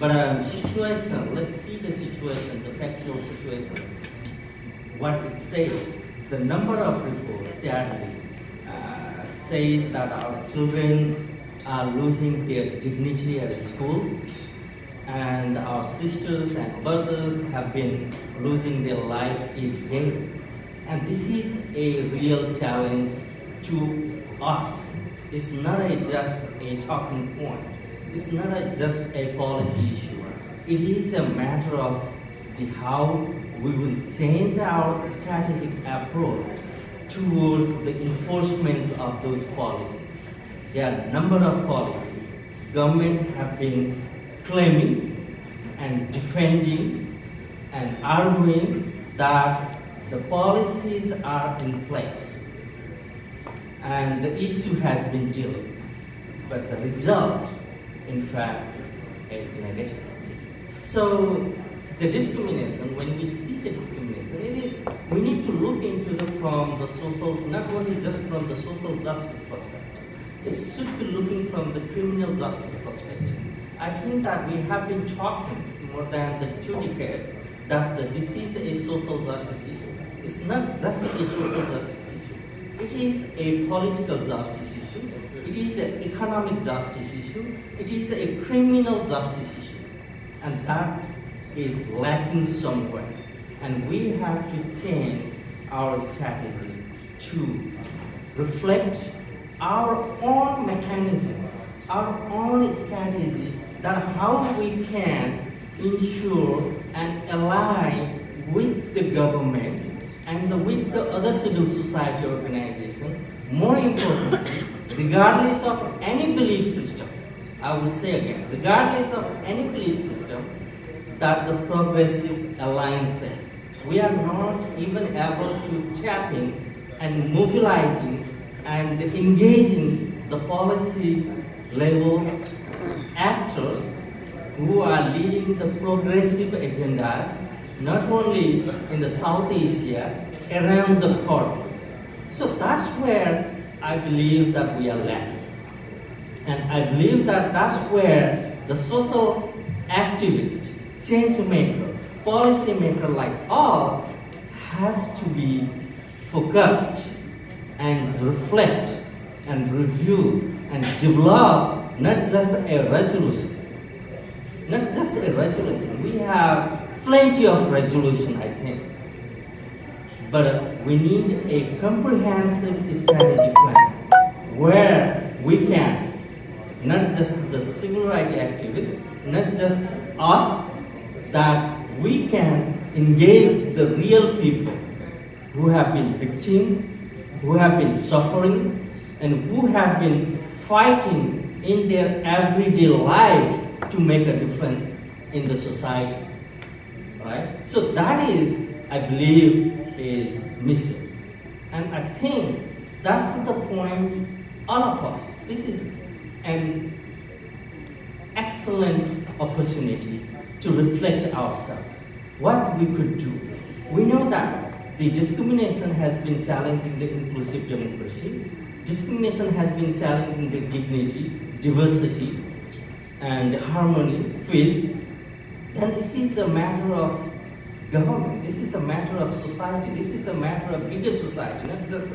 But situation, let's see the situation, the factual situation. What it says, the number of reports, sadly, says that our children are losing their dignity at schools, and our sisters and brothers have been losing their life each day. And this is a real challenge to us. It's not just a talking point. It's not just a policy issue. It is a matter of how we will change our strategic approach towards the enforcement of those policies. There are a number of policies government have been claiming and defending and arguing that the policies are in place and the issue has been dealt with. But the result, in fact, is negative. So the discrimination, when we see the discrimination, we need to look into from the social, not only just from the social justice perspective. It should be looking from the criminal justice perspective. I think that we have been talking more than the 2 decades that this is a social justice issue. It's not just a social justice issue. It is a political justice issue. It is an economic justice issue. It is a criminal justice issue. And that is lacking somewhere. And we have to change our strategy to reflect our own mechanism, our own strategy, that how we can ensure and align with the government and with the other civil society organization. More importantly, regardless of any belief system, I will say again, regardless of any belief system, that the progressive alliances, we are not even able to tap in and mobilizing and engaging the policy level actors who are leading the progressive agendas, not only in the South Asia, around the corridor. So that's where I believe that we are lacking. And I believe that that's where the social activist, change maker, policy maker like us has to be focused and reflect and review and develop not just a resolution. Not just a resolution. We have plenty of resolution, I think. But we need a comprehensive strategy plan where we can, not just the civil rights activists, not just us, that we can engage the real people who have been victims, who have been suffering, and who have been fighting in their everyday life to make a difference in the society, right? So that is, I believe, is missing. And I think that's the point, all of us, this is an excellent opportunity to reflect ourselves, what we could do. We know that the discrimination has been challenging the inclusive democracy. Discrimination has been challenging the dignity, diversity, and harmony, peace. Then this is a matter of government. This is a matter of society. This is a matter of bigger society, not just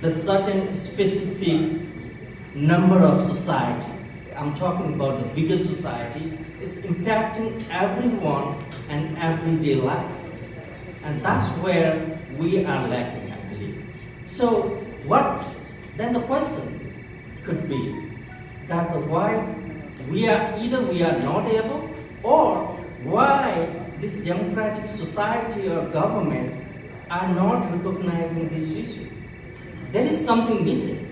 the certain specific number of society. I'm talking about the bigger society. It's impacting everyone and everyday life. And that's where we are lacking, I believe. So then the question could be that why we are not able, or why this democratic society or government are not recognizing this issue. There is something missing.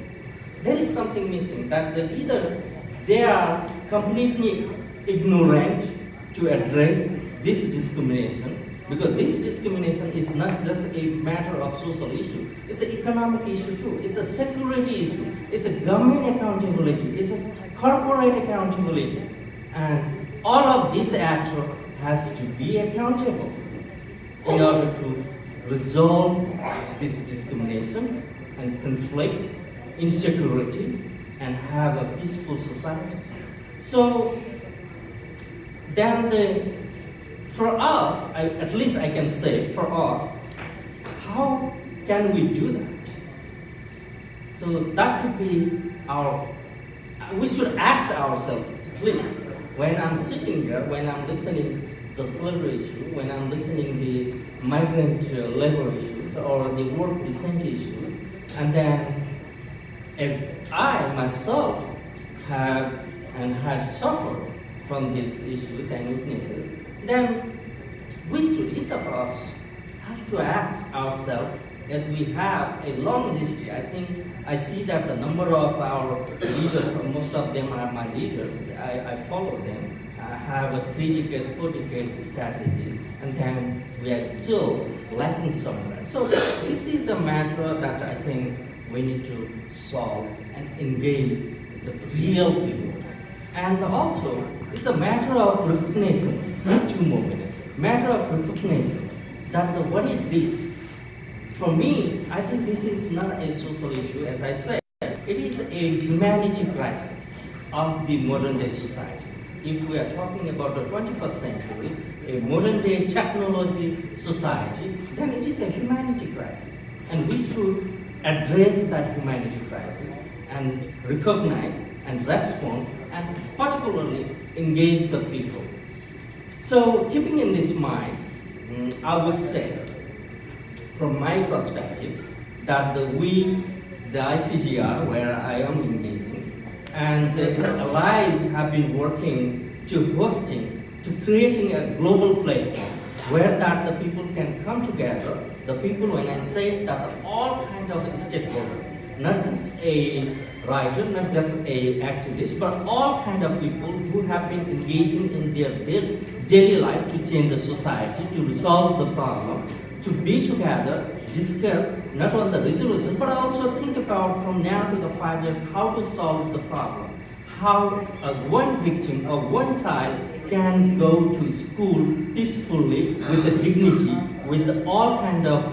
There is something missing, that either they are completely ignorant to address this discrimination, because this discrimination is not just a matter of social issues, it's an economic issue too, it's a security issue, it's a government accountability, it's a corporate accountability, and all of this actor has to be accountable in order to resolve this discrimination and conflict, insecurity, and have a peaceful society. So then for us, at least I can say, for us, how can we do that? So that could be we should ask ourselves, at least when I'm sitting here, when I'm listening the slavery issue, when I'm listening the migrant labor issues or the work dissent issues, and then as I myself have and had suffered from these issues and weaknesses, then we should, each of us, have to ask ourselves, as we have a long history, I think I see that the number of our leaders, most of them are my leaders, I follow them. I have a 3 decades, 4 decades strategy, and then we are still lacking somewhere. So this is a matter that I think we need to solve and engage the real people. And also, it's a matter of recognition, 2 more minutes, matter of recognition that what is this? For me, I think this is not a social issue, as I said. It is a humanity crisis of the modern day society. If we are talking about the 21st century, a modern day technology society, then it is a humanity crisis. And we should address that humanity crisis and recognize and respond and particularly engage the people. So keeping in this mind, I would say, from my perspective, that the ICGR, where I am engaging, and the allies have been working to hosting, to creating a global platform where that the people can come together. The people, when I say that all kind of stakeholders, not just a writer, not just a activist, but all kind of people who have been engaging in their daily life to change the society, to resolve the problem, to be together, discuss not only the resolution, but also think about from now to the 5 years how to solve the problem. How one victim or one child can go to school peacefully with the dignity, with all kind of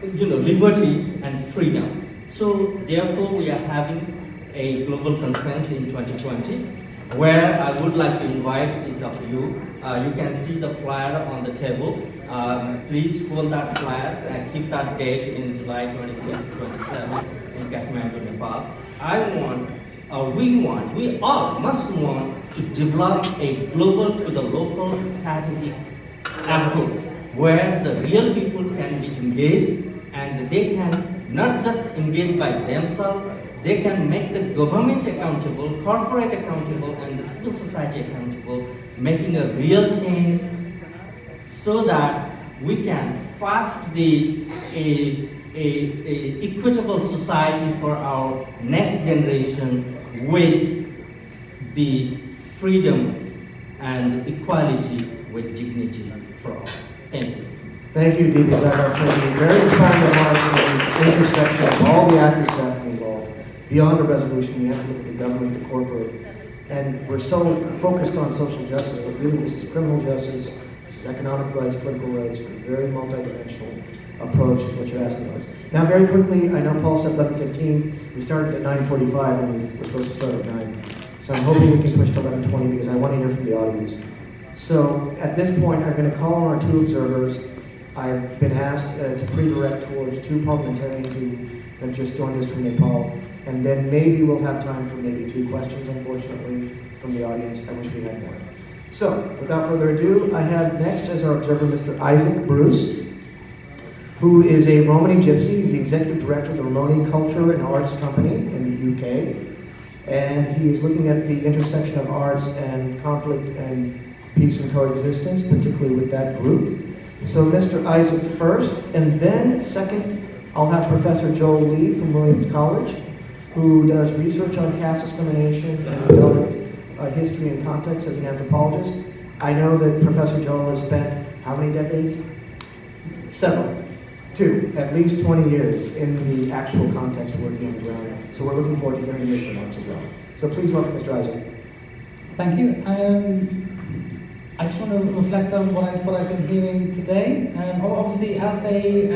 liberty and freedom. So therefore we are having a global conference in 2020 where I would like to invite each of you. You can see the flyer on the table. Please hold that flyer and keep that date in July 25th, 27th in Kathmandu, Nepal. We all must want to develop a global to the local strategic approach where the real people can be engaged and they can not just engage by themselves, they can make the government accountable, corporate accountable, and the civil society accountable, making a real change so that we can foster the equitable society for our next generation with the freedom and equality with dignity for all. Thank you. Thank you, Deepa Zahra, for the very inspiring remarks on the intersection of all the actors that have to be involved. Beyond a resolution, we have to look at the government, the corporate, and we're so focused on social justice, but really this is criminal justice, this is economic rights, political rights, a very multidimensional approach is what you're asking us. Now, very quickly, I know Paul said 11:15. We started at 9:45 and we were supposed to start at 9. So I'm hoping we can push to 11:20 because I want to hear from the audience. So at this point, I'm going to call on our 2 observers. I've been asked to pre-direct towards 2 parliamentarians who have just joined us from Nepal. And then maybe we'll have time for maybe 2 questions, unfortunately, from the audience. I wish we had more. So, without further ado, I have next as our observer Mr. Isaac Bruce, who is a Romani Gypsy. He's the executive director of the Romani Culture and Arts Company in the UK. And he is looking at the intersection of arts and conflict and peace and coexistence, particularly with that group. So Mr. Isaac first, and then second, I'll have Professor Joel Lee from Williams College, who does research on caste discrimination and developed history and context as an anthropologist. I know that Professor Joel has spent how many decades? Several. 2, at least 20 years in the actual context working on the ground. So we're looking forward to hearing his remarks as well. So please welcome Mr. Isaac. Thank you. I just want to reflect on what I've been hearing today. Obviously, as a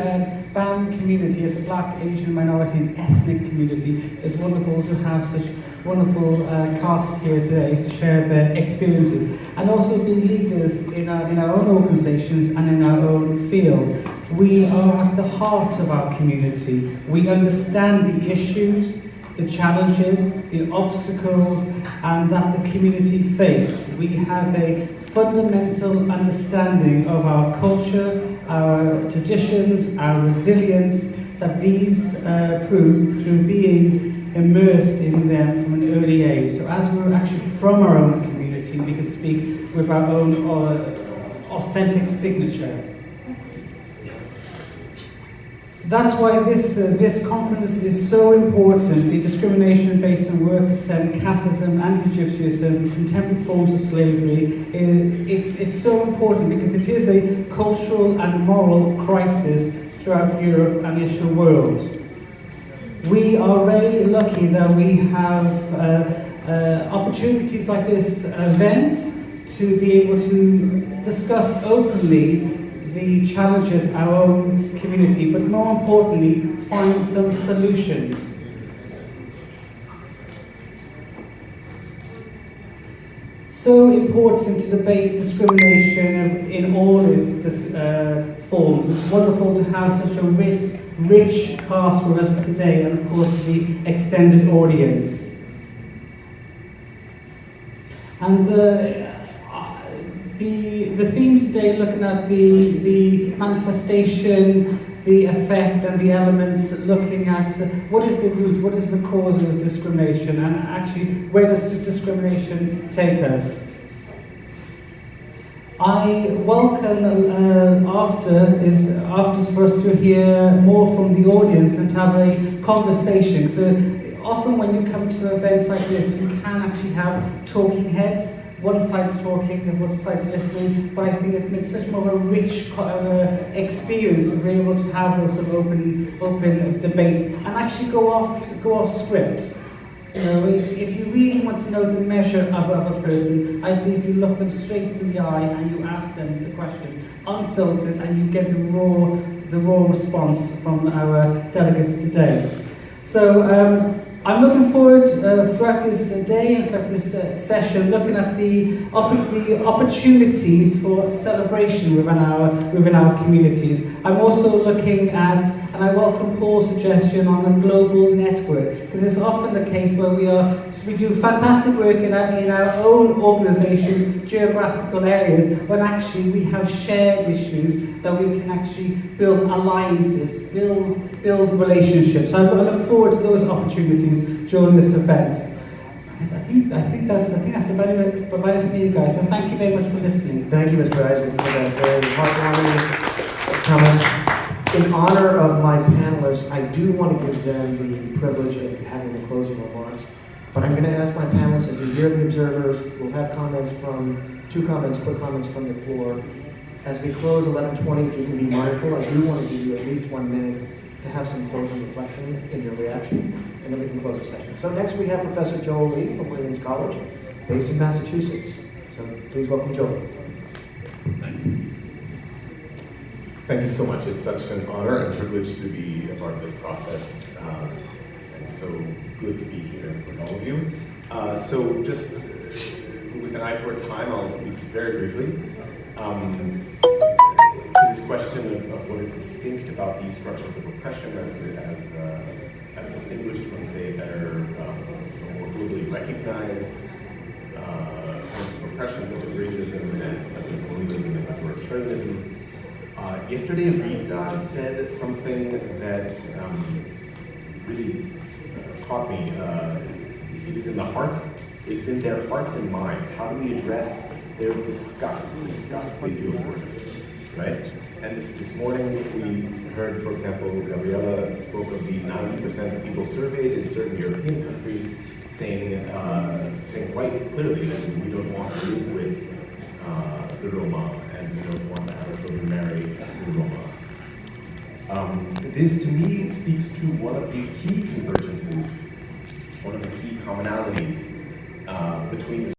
BAM community, as a Black, Asian, minority and ethnic community, it's wonderful to have such wonderful cast here today to share their experiences and also be leaders in our own organisations and in our own field. We are at the heart of our community. We understand the issues, the challenges, the obstacles, and that the community face. We have a fundamental understanding of our culture, our traditions, our resilience, that these prove through being immersed in them from an early age. So as we're actually from our own community, we can speak with our own authentic signature. That's why this conference is so important. The discrimination based on work descent, casteism, anti-Gypsyism, contemporary forms of slavery. It's so important because it is a cultural and moral crisis throughout Europe and the actual world. We are very lucky that we have opportunities like this event to be able to discuss openly the challenges our own community, but more importantly, find some solutions. So important to debate discrimination in all its forms. It's wonderful to have such a rich cast with us today, and of course the extended audience. And the themes today, looking at the manifestation, the effect and the elements, looking at what is the root, what is the cause of discrimination, and actually where does discrimination take us. I welcome after for us to hear more from the audience and to have a conversation. So often when you come to events like this, you can actually have talking heads. One side's talking and one side's listening, but I think it makes such more of a rich experience if we're able to have those sort of open debates and actually go off script. You know, if you really want to know the measure of a person, I believe you look them straight in the eye and you ask them the question, unfiltered, and you get the raw response from our delegates today. So I'm looking forward throughout this day and throughout this session, looking at the opportunities for celebration within our communities. I'm also looking at, and I welcome Paul's suggestion on a global network, because it's often the case where we do fantastic work in our own organisations, geographical areas, when actually we have shared issues that we can actually build alliances, build relationships. I look forward to those opportunities during this event. I think that's about it for me, guys. But thank you very much for listening. Thank you, Mr. Isaac, for that very heartwarming comment. In honor of my panelists, I do want to give them the privilege of having the closing remarks. But I'm going to ask my panelists, as you hear the observers, we'll have quick comments from the floor. As we close 11:20, if you can be mindful, I do want to give you at least 1 minute to have some closing reflection in your reaction, and then we can close the session. So next we have Professor Joel Lee from Williams College, based in Massachusetts. So please welcome Joel. Thanks. Thank you so much. It's such an honor and privilege to be a part of this process, and so good to be here with all of you. So just with an eye toward time, I'll speak very briefly. To this question of what is distinct about these structures of oppression as distinguished from, say, better, more globally recognized forms of oppression such as racism and such as colonialism and authoritarianism. Yesterday, Rita said something that really caught me. It is in their hearts and minds. How do we address their disgust they feel toward us, right? And this morning we heard, for example, Gabriela spoke of the 90% of people surveyed in certain European countries saying quite clearly that we don't want to live with the Roma and we don't want to have our children marry the Roma. This to me speaks to one of the key convergences, one of the key commonalities between the